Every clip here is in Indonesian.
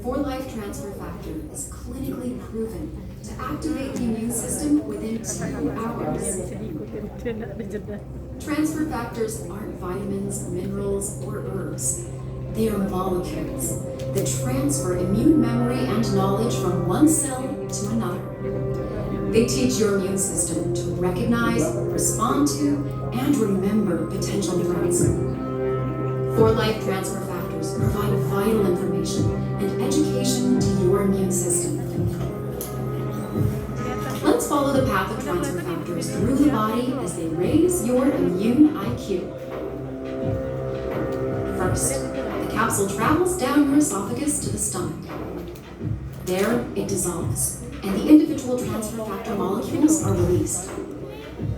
For life transfer factor is clinically proven to activate the immune system within 2 hours. Transfer factors aren't vitamins, minerals, or herbs. They are molecules that transfer immune memory and knowledge from one cell to another. They teach your immune system to recognize, respond to, and remember potential threats. For life transfer factors provide vital information and education to your immune system. Let's follow the path of transfer factors through the body as they raise your immune IQ. First, the capsule travels down your esophagus to the stomach. There, it dissolves, and the individual transfer factor molecules are released.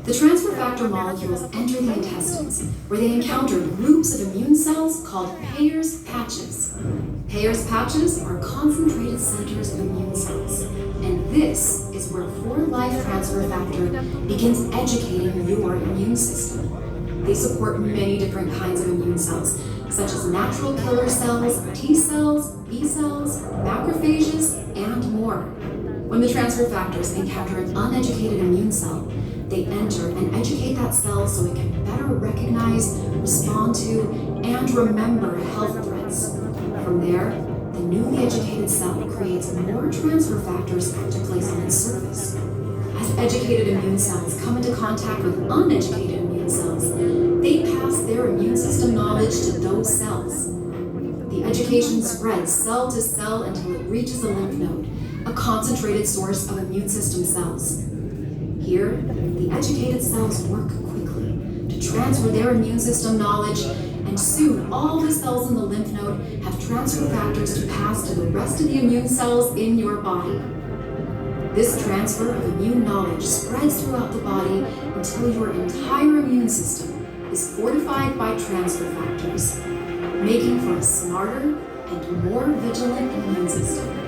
The transfer factor molecules enter the intestines, where they encounter groups of immune cells called Peyer's patches. Peyer's patches are concentrated centers of immune cells, and this is where for-life transfer factor begins educating your immune system. They support many different kinds of immune cells, such as natural killer cells, T cells, B cells, macrophages, and more. When the transfer factors encounter an uneducated immune cell, they enter and educate that cell so it can better recognize, respond to, and remember health threats. From there, the newly educated cell creates more transfer factors to place on its surface. As educated immune cells come into contact with uneducated immune cells, they pass their immune system knowledge to those cells. The education spreads cell to cell until it reaches the lymph node, a concentrated source of immune system cells. Here, the educated cells work quickly to transfer their immune system knowledge, and soon all the cells in the lymph node have transfer factors to pass to the rest of the immune cells in your body. This transfer of immune knowledge spreads throughout the body until your entire immune system is fortified by transfer factors, making for a smarter and more vigilant immune system.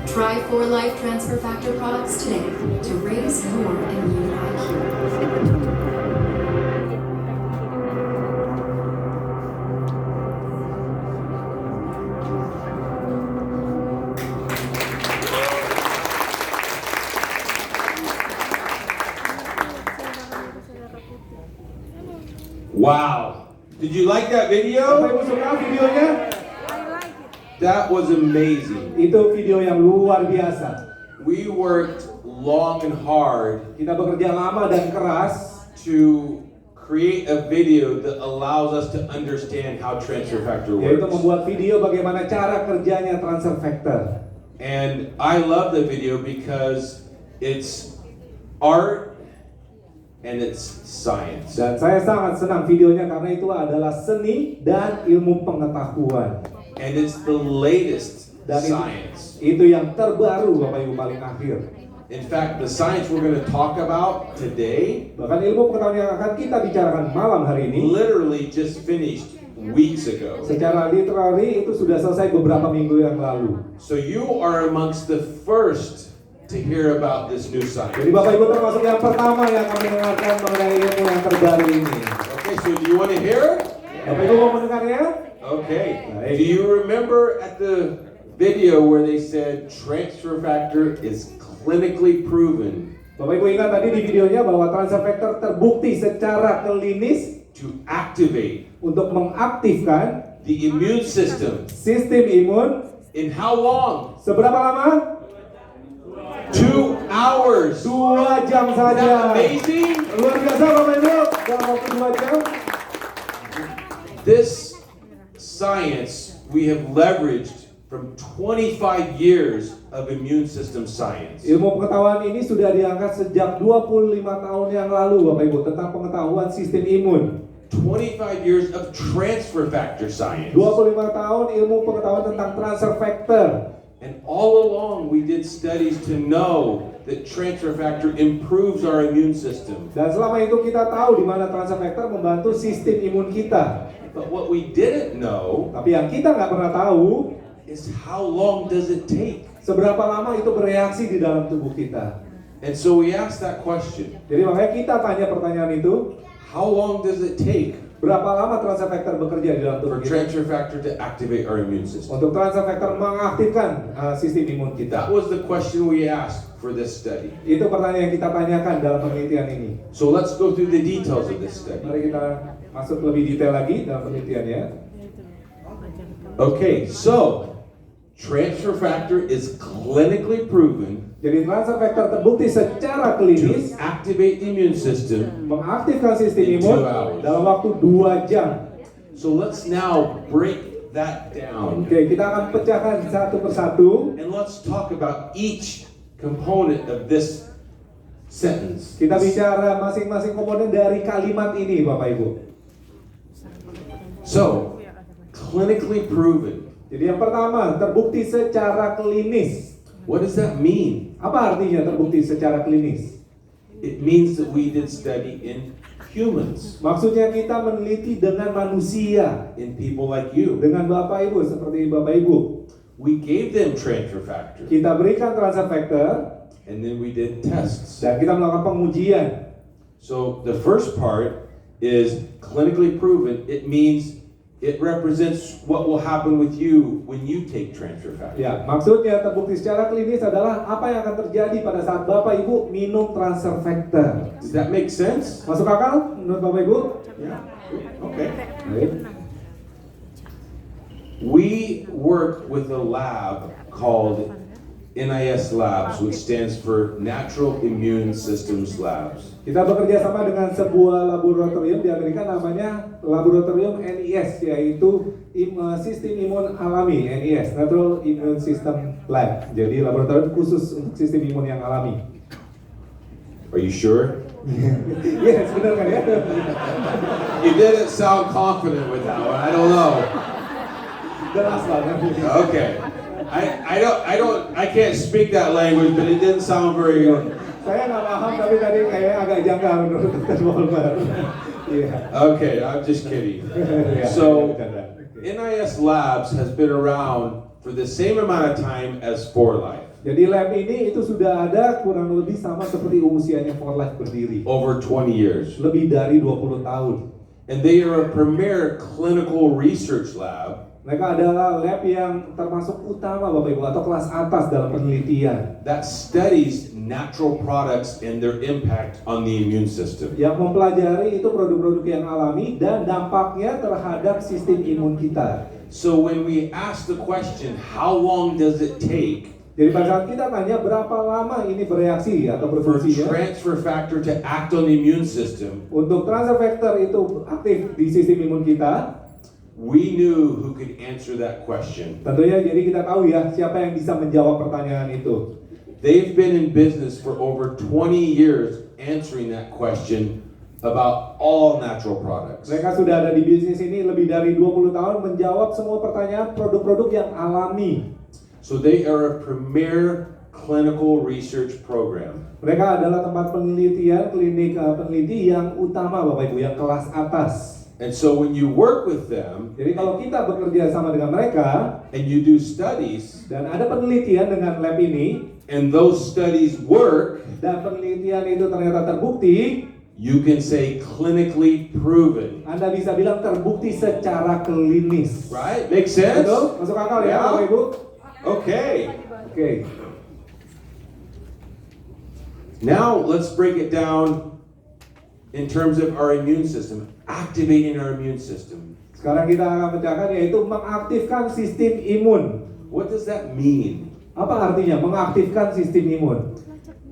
Try 4 Life Transfer Factor products today to raise your immune IQ. Wow. Did you like that video? Bapak Ibu suka videonya? That was amazing. Itu video yang luar biasa. We worked long and hard Kita bekerja lama dan keras to create a video that allows us to understand how transfer factor yaitu works. membuat video bagaimana cara kerjanya transfer factor. And I love the video because it's art and it's science. Dan saya sangat senang videonya karena itu adalah seni dan ilmu pengetahuan. And it's the latest Dan science. itu yang terbaru Bapak Ibu paling akhir. In fact, the science we're going to talk about today Bahkan ilmu pengetahuan yang akan kita bicarakan malam hari ini literally just finished weeks ago. secara literally itu sudah selesai beberapa minggu yang lalu. So you are amongst the first to hear about this new science. Jadi Bapak Ibu termasuk yang pertama yang akan mendengarkan mengenai ilmu yang terbaru ini. Okay, so do you want to hear? Bapak Ibu mau mendengarnya? Okay. Do you remember at the video where they said transfer factor is clinically proven Bapak Ibu ingat tadi di videonya bahwa transfer factor terbukti secara klinis to activate untuk mengaktifkan the immune system sistem imun in how long? seberapa lama? 2 hours. 2 jam Isn't that saja. amazing? Luar biasa Bapak Ibu, dalam waktu 2 jam. This science we have leveraged from 25 years of immune system science. Ilmu pengetahuan ini sudah diangkat sejak 25 tahun yang lalu Bapak Ibu tentang pengetahuan sistem imun. 25 years of transfer factor science. 25 tahun ilmu pengetahuan tentang transfer factor. And all along we did studies to know that transfer factor improves our immune system. Dan selama itu kita tahu di mana transfer factor membantu sistem imun kita. But what we didn't know Tapi yang kita nggak pernah tahu is how long does it take? seberapa lama itu bereaksi di dalam tubuh kita. And so we asked that question. Jadi makanya kita tanya pertanyaan itu, How long does it take Berapa lama transfer factor bekerja di dalam tubuh for kita? transfer factor to activate our immune system? Untuk transfer factor mengaktifkan sistem imun That kita. was the question we asked for this study. Itu pertanyaan yang kita tanyakan dalam penelitian ini. So let's go through the details of this study. Mari kita masuk lebih detail lagi dalam penelitiannya. Okay, so transfer factor is clinically proven Jadi transfer factor terbukti secara klinis to activate the immune system. mengaktifkan sistem In imun 2 hours. dalam waktu 2 jam. So let's now break that down Oke, kita akan pecahkan satu persatu. and let's talk about each component of this sentence. Kita bicara masing-masing komponen dari kalimat ini, Bapak Ibu. So, clinically proven. Jadi yang pertama, terbukti secara klinis. What does that mean? Apa artinya terbukti secara klinis? It means that we did study in humans, Maksudnya kita meneliti dengan manusia, in people like you. dengan Bapak Ibu, seperti Bapak Ibu. We gave them transfer factor, Kita berikan transfer factor and then we did tests. dan kita melakukan pengujian. So the first part is clinically proven. It means it represents what will happen with you when you take transfer factor. Ya, maksudnya terbukti secara klinis adalah apa yang akan terjadi pada saat Bapak Ibu minum transfer factor. Does that make sense? Masuk akal menurut Bapak Ibu? Yeah. Okay. Baik. We work with a lab called NIS Labs, which stands for Natural Immune Systems Labs. Kita bekerja sama dengan sebuah laboratorium di Amerika namanya Laboratorium NIS, yaitu Sistem Imun Alami, NIS, Natural Immune System Lab. Jadi laboratorium khusus untuk sistem imun yang alami. Are you sure? Yes, benar kan ya? You didn't sound confident with that one. I don't know. Jelas banget. Okay. I can't speak that language, but it didn't sound very good. Saya nggak paham, tapi tadi kayaknya agak janggal menurut Dr. Wolmer. Iya. Okay, I'm just kidding. Ya, So, bercanda. Oke. NIS Labs has been around for the same amount of time as 4Life, Jadi lab ini itu sudah ada kurang lebih sama seperti usianya 4Life berdiri. over 20 years. Lebih dari 20 tahun. And they are a premier clinical research lab Mereka adalah lab yang termasuk utama Bapak Ibu atau kelas atas dalam penelitian that studies natural products and their impact on the immune system. yang mempelajari itu produk-produk yang alami dan dampaknya terhadap sistem imun kita. So when we ask the question, how long does it take Jadi pada saat kita tanya berapa lama ini bereaksi atau for berfungsi ya, transfer factor to act on the immune system, untuk transfer factor itu aktif di sistem imun kita, we knew who could answer that question. tentunya jadi kita tahu ya siapa yang bisa menjawab pertanyaan itu. They've been in business for over 20 years answering that question about all natural products. Mereka sudah ada di bisnis ini lebih dari 20 tahun menjawab semua pertanyaan produk-produk yang alami. So they are a premier clinical research program. Mereka adalah tempat penelitian, klinik peneliti yang utama Bapak Ibu, yang kelas atas. And so when you work with them Jadi kalau kita bekerja sama dengan mereka and you do studies dan ada penelitian dengan lab ini and those studies work, dan penelitian itu ternyata terbukti, you can say clinically proven. Anda bisa bilang terbukti secara klinis. Right? Make sense? Betul? Masuk akal ya Yeah. Bapak Ibu? Okay. Oke. Now let's break it down in terms of our immune system, activating our immune system. Sekarang kita akan pecahkan yaitu mengaktifkan sistem imun. What does that mean? Apa artinya mengaktifkan sistem imun?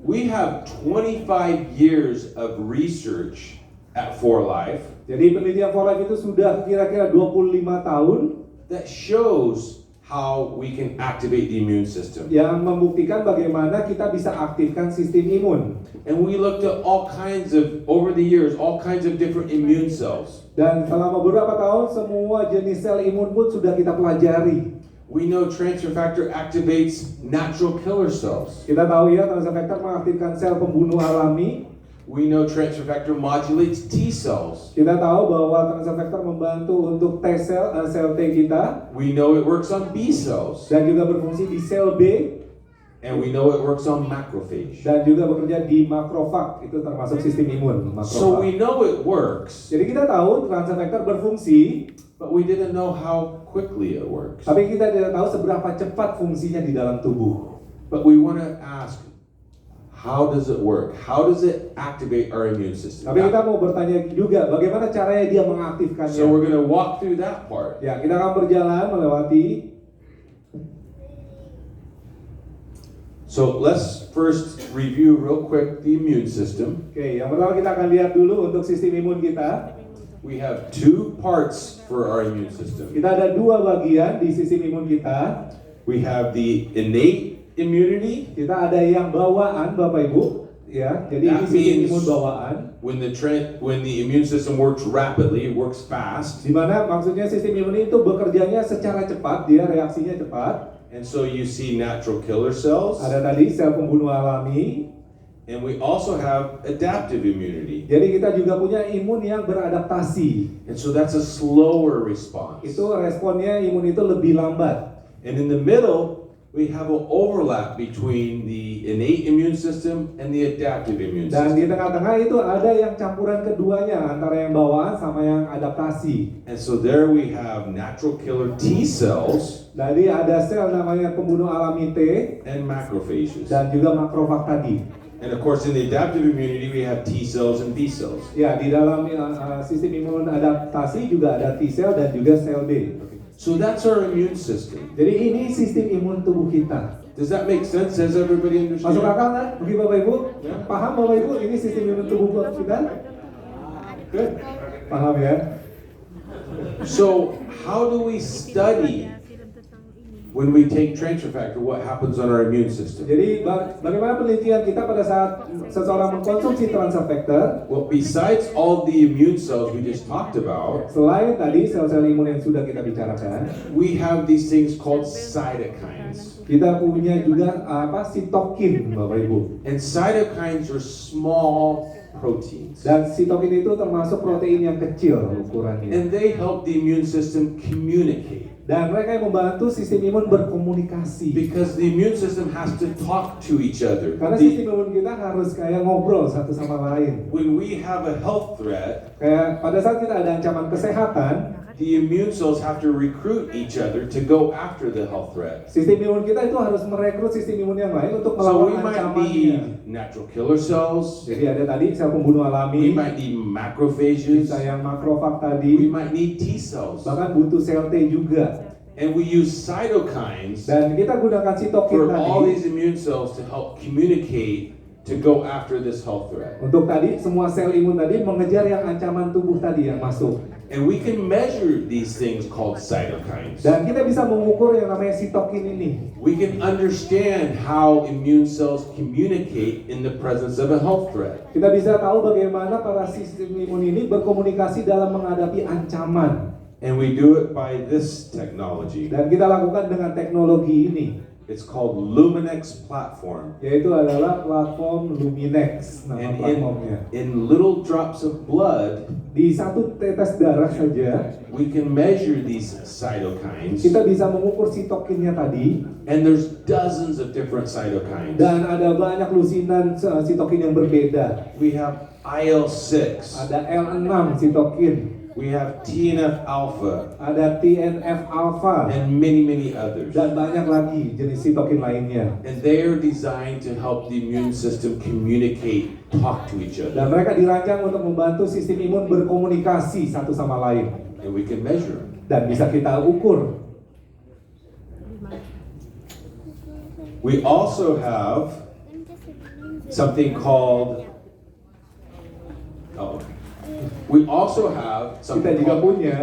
We have 25 years of research at 4Life Jadi penelitian 4Life itu sudah kira-kira 25 tahun that shows how we can activate the immune system. yang membuktikan bagaimana kita bisa aktifkan sistem imun. And we looked at all kinds of, over the years, all kinds of different immune cells. Dan selama beberapa tahun semua jenis sel imun pun sudah kita pelajari. We know transfer factor activates natural killer cells. Kita tahu ya transfer factor mengaktifkan sel pembunuh alami. We know transfer factor modulates T cells. Kita tahu bahwa transfer factor membantu untuk T sel, sel T kita We know it works on B cells. dan juga berfungsi di sel B. And we know it works on macrophage. Dan juga bekerja di makrofag, itu termasuk sistem imun, So makrofag. we know it works, Jadi kita tahu transfer factor berfungsi, but we didn't know how quickly it works. tapi kita tidak tahu seberapa cepat fungsinya di dalam tubuh. But we want to ask, how does it work? How does it activate our immune system? Tapi kita mau bertanya juga, bagaimana caranya dia mengaktifkannya? So we're going to walk through that part. Ya, kita akan berjalan melewati. So let's first review real quick the immune system. Oke, yang pertama kita akan lihat dulu untuk sistem imun kita. We have two parts for our immune system. Kita ada dua bagian di sistem imun kita. We have the innate immunity. Kita ada yang bawaan, Bapak Ibu. Ya, jadi ini That sistem means imun bawaan. when the immune system works rapidly, it works fast. Di mana maksudnya sistem imun itu bekerjanya secara cepat, dia reaksinya cepat. And so you see natural killer cells. Ada tadi sel pembunuh alami. And we also have adaptive immunity. Jadi kita juga punya imun yang beradaptasi. And so that's a slower response. Itu responnya imun itu lebih lambat. And in the middle, we have an overlap between the innate immune system and the adaptive immune Dan system. di tengah-tengah itu ada yang campuran keduanya antara yang bawaan sama yang adaptasi. And so there we have natural killer T cells Jadi ada sel namanya pembunuh alami T and macrophages. dan juga makrofag tadi. And of course, in the adaptive immunity, we have T cells and B cells. Ya, di dalam sistem imun adaptasi juga ada T sel dan juga sel B. So that's our immune system. Jadi ini sistem imun tubuh kita. Does that make sense? Does everybody Masuk understand? akal nggak? Bagi Bapak Ibu? Ya. Paham Bapak Ibu ini sistem imun tubuh kita? Good. Paham ya? So how do we study when we take transfer factor what happens on our immune system? Jadi bagaimana penelitian kita pada saat seseorang mengkonsumsi transfer factor? Well, besides all the immune cells we just talked about, Selain tadi sel-sel imun yang sudah kita bicarakan, we have these things called cytokines. kita punya juga sitokin, Bapak Ibu. And cytokines are small proteins. Dan sitokin itu termasuk protein yang kecil ukurannya. And they help the immune system communicate. Dan mereka yang membantu sistem imun berkomunikasi. Because the immune system has to talk to each other. Karena sistem imun kita harus kayak ngobrol satu sama lain. When we have a health threat, Kayak pada saat kita ada ancaman kesehatan, the immune cells have to recruit each other to go after the health threat. sistem imun kita itu harus merekrut sistem imun yang lain untuk So we melawan might ancamannya. need natural killer cells, Jadi ada tadi sel pembunuh we alami, might need macrophages, bisa yang makrofag we tadi, might need T cells. bahkan butuh sel T juga. And we use cytokines Dan kita gunakan sitokin for all tadi these immune cells to help communicate to go after this health threat. untuk tadi semua sel imun tadi mengejar yang ancaman tubuh tadi yang masuk. And we can measure these things called cytokines. Dan kita bisa mengukur yang namanya sitokin ini. We can understand how immune cells communicate in the presence of a health threat. Kita bisa tahu bagaimana para sistem imun ini berkomunikasi dalam menghadapi ancaman. And we do it by this technology. Dan kita lakukan dengan teknologi ini, It's called Luminex platform. yaitu adalah platform Luminex, nama And platformnya. in little drops of blood, Di satu tetes darah saja, we can measure these cytokines. kita bisa mengukur sitokinnya tadi, And there's dozens of different cytokines. dan ada banyak lusinan sitokin yang berbeda. We have IL-6. Ada L6 sitokin, We have TNF alpha ada TNF alpha, and many others. dan banyak lagi jenis sitokin lainnya. And they are designed to help the immune system communicate, talk to each other. Dan mereka dirancang untuk membantu sistem imun berkomunikasi satu sama lain. And we can measure them. Dan bisa kita ukur. We also have something called we also have Kita something juga called punya,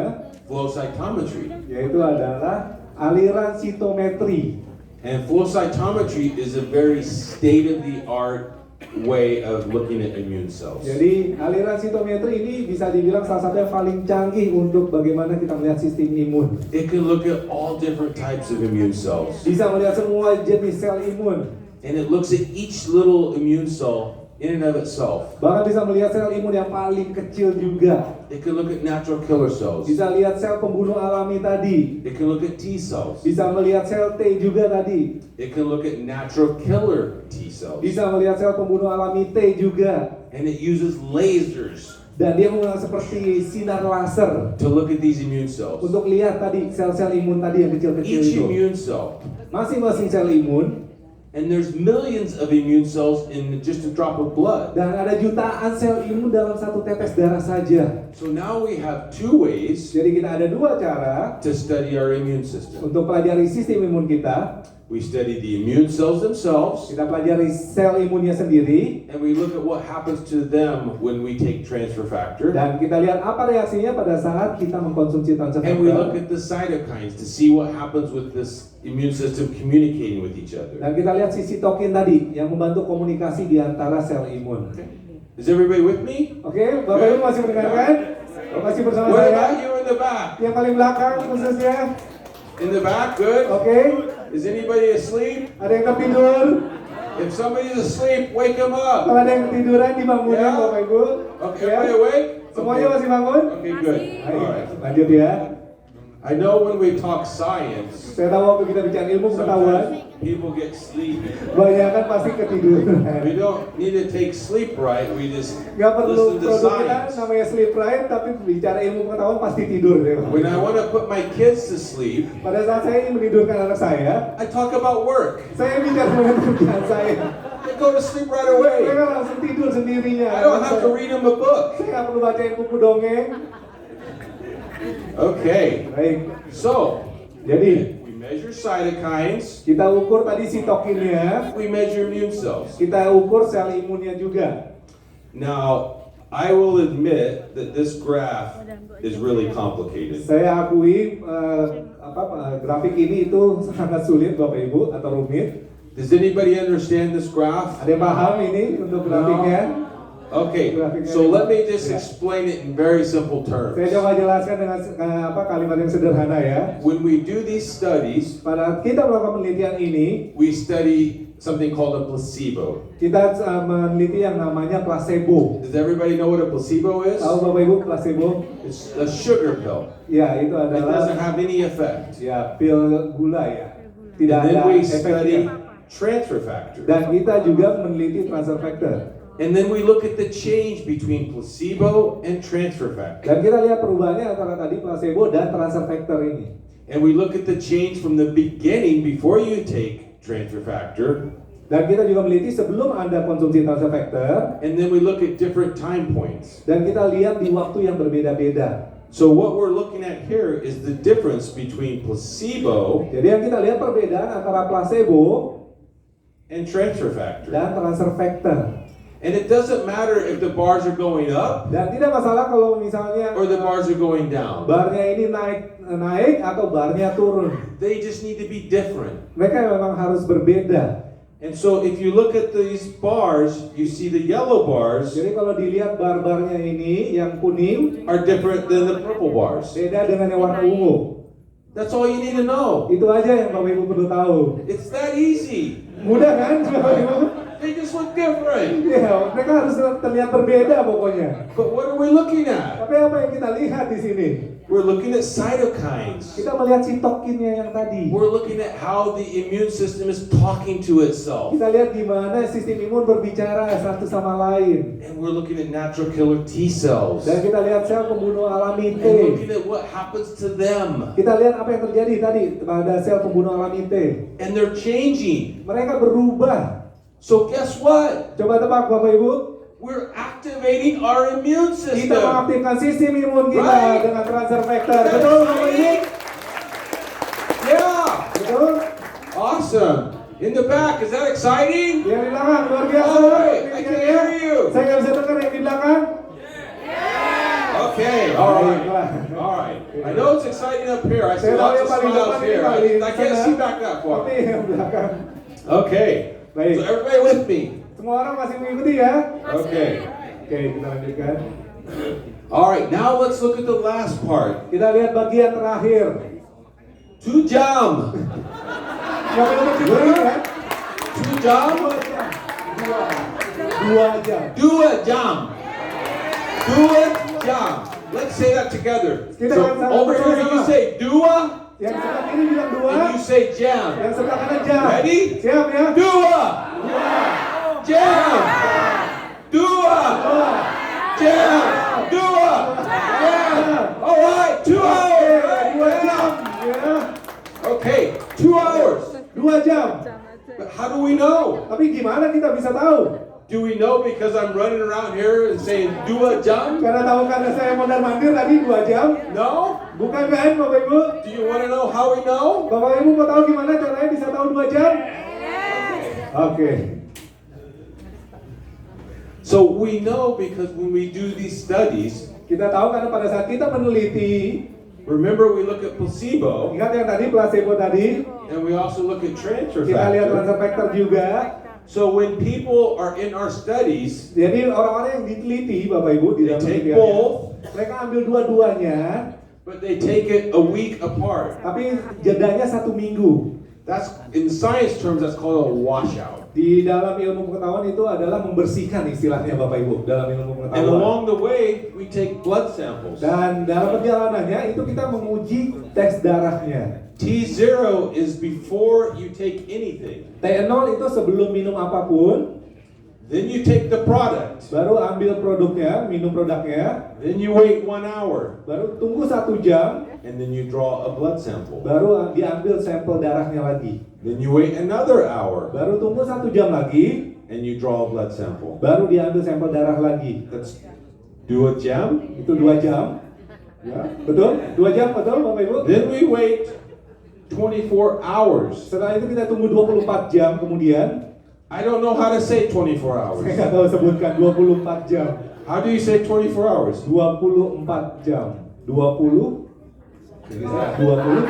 flow cytometry. yaitu adalah aliran sitometri. And flow cytometry is a very state-of-the-art way of looking at immune cells. Jadi aliran sitometri ini bisa dibilang salah satu yang paling canggih untuk bagaimana kita melihat sistem imun. It can look at all different types of immune cells. Bisa melihat semua jenis sel imun. And it looks at each little immune cell in and of itself. Bahkan bisa melihat sel imun yang paling kecil juga. It can look at natural killer cells. Bisa lihat sel pembunuh alami tadi. It can look at T cells. Bisa melihat sel T juga tadi. It can look at natural killer T cells. Bisa melihat sel pembunuh alami T juga. And it uses lasers Dan dia menggunakan seperti sinar laser to look at these immune cells. untuk lihat tadi sel-sel imun tadi yang kecil-kecil Each itu. immune cell, Masing-masing sel imun, and there's millions of immune cells in just a drop of blood. dan ada jutaan sel imun dalam satu tetes darah saja. So now we have two ways Jadi kita ada dua cara to study our immune system. untuk pelajari sistem imun kita. We study the immune cells themselves, Kita pelajari sel imunnya sendiri, and we look at what happens to them when we take transfer factor. dan kita lihat apa reaksinya pada saat kita mengkonsumsi transfer And we look factor. at the cytokines to see what happens with this immune system communicating with each other. Dan kita lihat si sitokin tadi yang membantu komunikasi di antara sel imun. Is everybody with me? Oke, Bapak Ibu masih mendengarkan? Masih bersama What saya? about you in the back? Yang paling belakang khususnya. In the back, good. Oke, Is anybody asleep? ada yang tertidur? If somebody's asleep, wake them up. Kalau ada yang ketiduran dibangunin Ya. Bapak Ibu. Okay, Ya. everybody awake? Semuanya Okay. masih bangun? Okay, good. All Baik, right. lanjut ya. I know when we talk science, Saya tahu waktu kita bicara ilmu pengetahuan, sometimes people get sleepy. banyak kan pasti ketiduran. We don't need to take sleep right. We just Gak perlu listen to produk kita science. namanya sleep right, tapi bicara ilmu pengetahuan pasti tidur deh. When I want to put my kids to sleep, Pada saat saya ingin menidurkan anak saya about work. bicara mengenai pekerjaan saya. They go to sleep right away. Mereka langsung tidur sendirinya. I don't have to read them a book. Saya nggak perlu bacain buku dongeng. Okay, Baik, so jadi we measure cytokines, kita ukur tadi sitokinnya, we measure immune cells. kita ukur sel imunnya juga. Now, I will admit that this graph is really complicated. Saya akui grafik ini itu sangat sulit Bapak Ibu atau rumit. Does anybody understand this graph? Ada yang paham ini untuk grafiknya? Okay, so let me just explain it in very simple Saya terms. coba jelaskan dengan kalimat yang sederhana ya. When we do these studies, Pada kita melakukan penelitian ini, we study something called a placebo. kita meneliti yang namanya placebo. Does everybody know what a placebo is? Tahu Bapak Ibu placebo? It's a sugar pill. Ya, itu It doesn't adalah have any effect. ya pil gula ya. Tidak And then ada we study efeknya. transfer factor. Dan kita juga meneliti transfer factor. And then we look at the change between placebo and transfer factor. Dan kita lihat perubahannya antara tadi placebo dan transfer factor ini. And we look at the change from the beginning before you take transfer factor. Dan kita juga meneliti sebelum Anda konsumsi transfer factor. And then we look at different time points. Dan kita lihat di waktu yang berbeda-beda. So what we're looking at here is the difference between placebo Jadi yang kita lihat perbedaan antara placebo and transfer factor. dan transfer factor. And it doesn't matter if the bars are going up Dan tidak masalah kalau misalnya or the bars are going down. barnya ini naik atau barnya turun. They just need to be different. Mereka memang harus berbeda. And so if you look at these bars, you see the yellow bars Jadi kalau dilihat bar-barnya ini yang kuning are different than the purple bars. beda dengan yang warna ungu. That's all you need to know. Itu aja yang Bapak Ibu perlu tahu. It's that easy. Mudah kan Bapak Ibu? They just look different. Ya, mereka harus terlihat berbeda pokoknya. But what are we looking at? Tapi apa yang kita lihat di sini? We're looking at cytokines. Kita melihat sitokinnya yang tadi. We're looking at how the immune system is talking to itself. Kita lihat gimana sistem imun berbicara satu sama lain. And we're looking at natural killer T cells. Dan kita lihat sel pembunuh alami T. And looking at what happens to them. Kita lihat apa yang terjadi tadi pada sel pembunuh alami T. And they're changing. Mereka berubah. So guess what? Coba tebak Bapak Ibu. We're activating our immune Kita system. mengaktifkan sistem imun kita Right. dengan transfer factor. Betul Bapak Ibu? Yeah. Betul? Awesome. In the back, is that exciting? Yang di belakang luar biasa. All right, I can hear you. Saya nggak bisa dengar yang di belakang. Okay, all right. Baiklah. All right. I know it's exciting up here. I see Saya tahu lots yang of paling smiles depan ini here. paling I can't sana. see back that Tapi far. yang belakang. Okay. Baik. So everybody with me. Semua orang masih mengikuti ya? Okay. Oke, kita lanjutkan. All right. Now let's look at the last part. Kita lihat bagian terakhir. 2 jam. Nggak boleh berdiri ya? 2 jam. 2 jam. 2. 2 jam. 2 jam. 2 jam. Let's say that together. Kita So akan sama over here you bersama. say 2 Yang sebelah kiri bilang 2, and you say jam. yang sebelah kanan jam. Ready? Siap ya? 2 jam. 2 jam. 2 jam. Alright, 2 hours. 2 jam. Ya. Okay, 2 hours. 2 jam. But how do we know? Tapi gimana kita bisa tahu? Do we know because I'm running around here and saying 2 jam? Karena tahu karena saya mondar-mandir tadi 2 jam. No? Bukan kan Bapak Ibu? Do you want to know how we know? Bapak Ibu mau tahu gimana caranya bisa tahu 2 jam? Oke. So we know because when we do these studies, Kita tahu karena pada saat kita meneliti, remember we look at placebo ingat yang tadi placebo tadi, and we also look at transfer kita lihat factor. transfer factor juga. So when people are in our studies, Jadi orang-orang yang diteliti Bapak Ibu di they dalam take penelitiannya, both, mereka ambil dua-duanya, but they take it a week apart. tapi jedanya 1 minggu. That's in science terms that's called a washout. Di dalam ilmu pengetahuan itu adalah membersihkan istilahnya Bapak Ibu dalam ilmu And pengetahuan. along the way, we take blood samples. Dan dalam perjalanannya itu kita menguji tes darahnya. T0 is before you take anything. T0 itu sebelum minum apapun, Then you take the product. baru ambil produknya, minum produknya, Then you wait 1 hour. baru tunggu 1 jam, And then you draw a blood sample. baru diambil sampel darahnya lagi. Then you wait another hour. Baru tunggu 1 jam lagi, And you draw a blood sample. baru diambil sampel darah lagi. That's do a jam. Itu 2 jam. Ya, betul? 2 jam betul Bapak Ibu? Then we wait 24 hours. Setelah itu kita tunggu 24 jam kemudian. I don't know how to say 24 Saya hours. nggak tahu sebutkan 24 jam. How do you say 24 hours? 24 jam. 20. Jadi saya 20.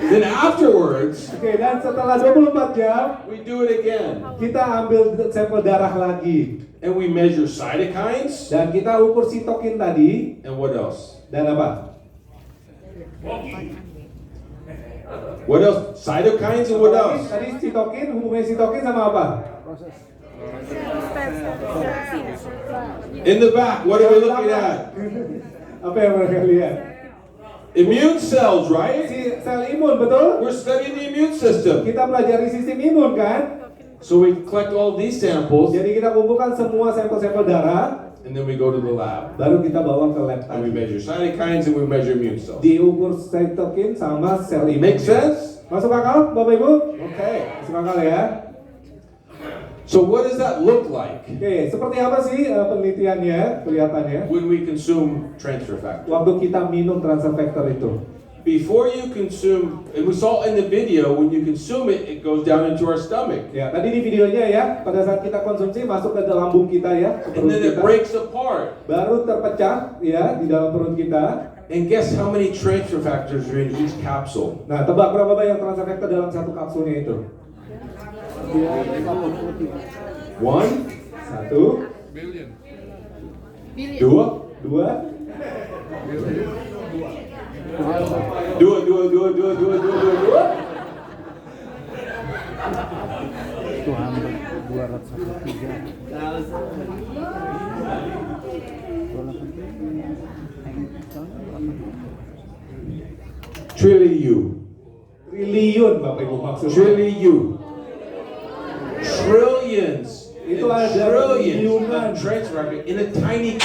Then afterwards, Oke, dan setelah 24 jam, we do it again. kita ambil sampel darah lagi. And we measure cytokines. Dan kita ukur sitokin tadi. And what else? Dan apa? What else? Cytokines and what else? Tadi sitokin, hubungannya sitokin sama apa? In the back, what are we looking at? Apa yang mereka lihat? Immune cells, right? Si sel imun, betul? We're studying the immune system. Kita pelajari sistem imun kan? So we collect all these samples Jadi kita kumpulkan semua sampel-sampel darah, and then we go to the lab. baru kita bawa ke lab And we tadi. measure cytokines and we measure immune cells. Diukur sitokin sama sel imun. Make sense? Masuk akal, Bapak Ibu? Okay. Masuk akal ya? So what does that look like Oke, seperti apa sih penelitiannya, kelihatannya? when we consume transfer factor? Waktu kita minum transfer factor itu. Before you consume, and we saw in the video, when you consume it, it goes down into our stomach. Ya, tadi di videonya ya, pada saat kita konsumsi masuk ke lambung kita ya, ke And perut then it kita. breaks apart. Baru terpecah ya di dalam perut kita. And guess how many transfer factors are in each capsule? Nah, tebak berapa banyak transfer factor dalam satu kapsulnya itu? 1, 1, 2, 2, 2. Itu hampir 203. Trillion. triliun Bapak Ibu maksudnya. Trillion. Trillions. Itu and ada trillions triliunan. of transfer factor in a tiny.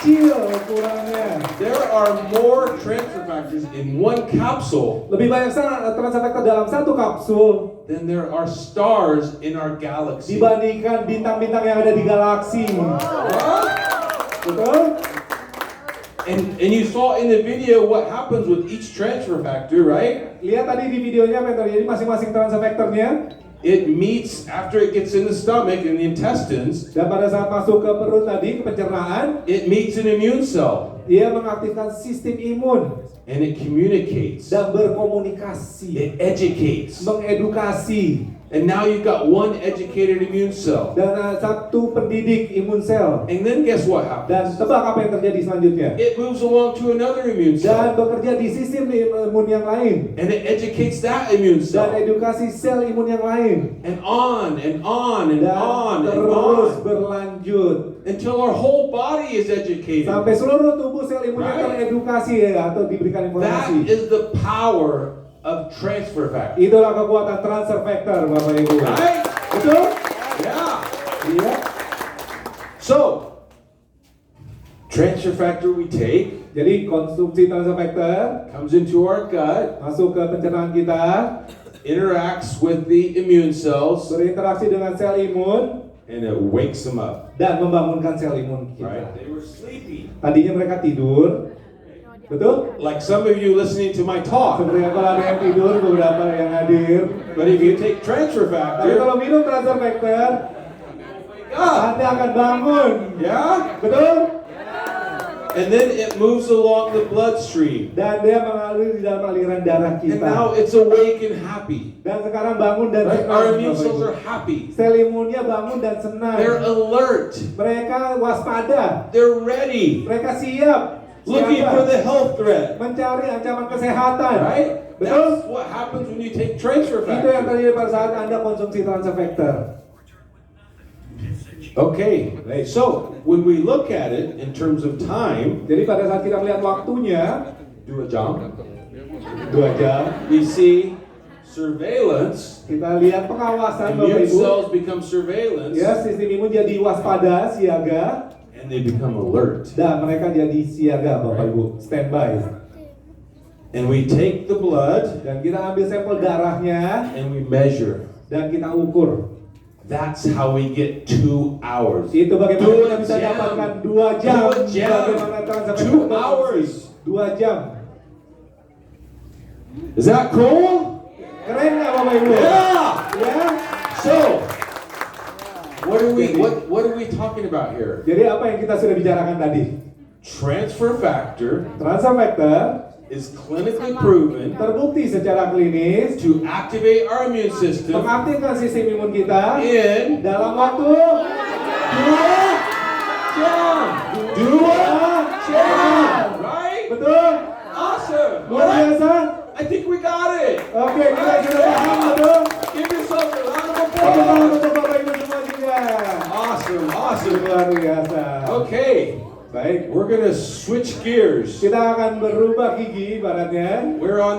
Kecil ukurannya. There are more transfer factors in one capsule Lebih banyak transfer factor dalam satu kapsul than there are stars in our galaxy. dibandingkan bintang-bintang yang ada di galaksi. Betul? And you saw in the video what happens with each transfer factor, right? Lihat tadi di videonya apa yang terjadi masing-masing transfer factornya. It meets after it gets in the stomach and the intestines. Dan pada saat masuk ke perut tadi, ke pencernaan, It meets an immune cell dia mengaktifkan sistem imun and it communicates. dan berkomunikasi, It educates. mengedukasi. And now you've got one educated immune cell. dan satu pendidik imun sel. And then guess what Dan happens? tebak apa yang terjadi selanjutnya? It moves along to another immune Dan cell. bekerja di sistem imun yang lain. And it educates that immune Dan cell. edukasi sel imun yang lain. And on and on and Dan on and terus on. berlanjut. Until our whole body is educated. Sampai seluruh tubuh sel imunnya Right. teredukasi atau diberikan That informasi. is the power of transfer factor. Itulah kekuatan transfer factor, Bapak Ibu. Right? Betul? Yeah. Iya. So, transfer factor we take Jadi konsumsi transfer factor comes into our gut, masuk ke pencernaan kita, interacts with the immune cells, berinteraksi dengan sel imun and it wakes them up. dan membangunkan sel imun Right? kita. They were sleepy. Tadinya mereka tidur, betul? Like some of you listening to my talk. Seperti kalau ada yang tidur, beberapa yang hadir. But if you take transfer Tapi factor, kalau minum transfer factor, wake up. Anda akan bangun. Yeah? Betul? And then it moves along the bloodstream. Dan dia mengalir di dalam aliran darah And now kita. it's awake and happy. Dan sekarang bangun dan Right? senang. Our immune Bapak cells Ibu. are happy. Sel imunnya bangun dan senang. They're alert. Mereka waspada. They're ready. Mereka siap. Looking Siaga. for the health threat. Mencari ancaman kesehatan. Right? Betul? That's what happens when you take transfer Itu yang factor. terjadi pada saat Anda konsumsi transfer factor. Okay, so when we look at it in terms of time, Jadi pada saat kita melihat waktunya, 2 jam, 2 jam, we see surveillance. kita lihat pengawasan Bapak Immune Ibu. cells become surveillance, Ya, sistem imun jadi waspada, siaga, and they become alert. dan mereka jadi siaga Bapak Ibu, standby. And we take the blood Dan kita ambil sampel darahnya and we measure. dan kita ukur. That's how we get 2 hours. Itu bagaimana Dua kita bisa jam. dapatkan 2 jam. 2 jam. Bagaimana transfer 2 factor hours. 2 jam. Is that cool? Keren nggak Bapak Ibu? Yeah. Ya. So, what are we talking about here? Jadi apa yang kita sudah bicarakan tadi? Transfer factor Transfer factor is clinically proven terbukti secara klinis to activate our immune system mengaktifkan sistem imun kita in dalam waktu 2 jam. 2 jam. Right? betul, Awesome. luar Right? biasa. I think we got it. Oke, kita sudah paham betul. Give yourself a round of Tepuk tangan applause. untuk Bapak Ibu semua juga. Awesome. Awesome. Luar biasa. Okay. Baik, We're gonna switch gears. kita akan berubah gigi ibaratnya. We're on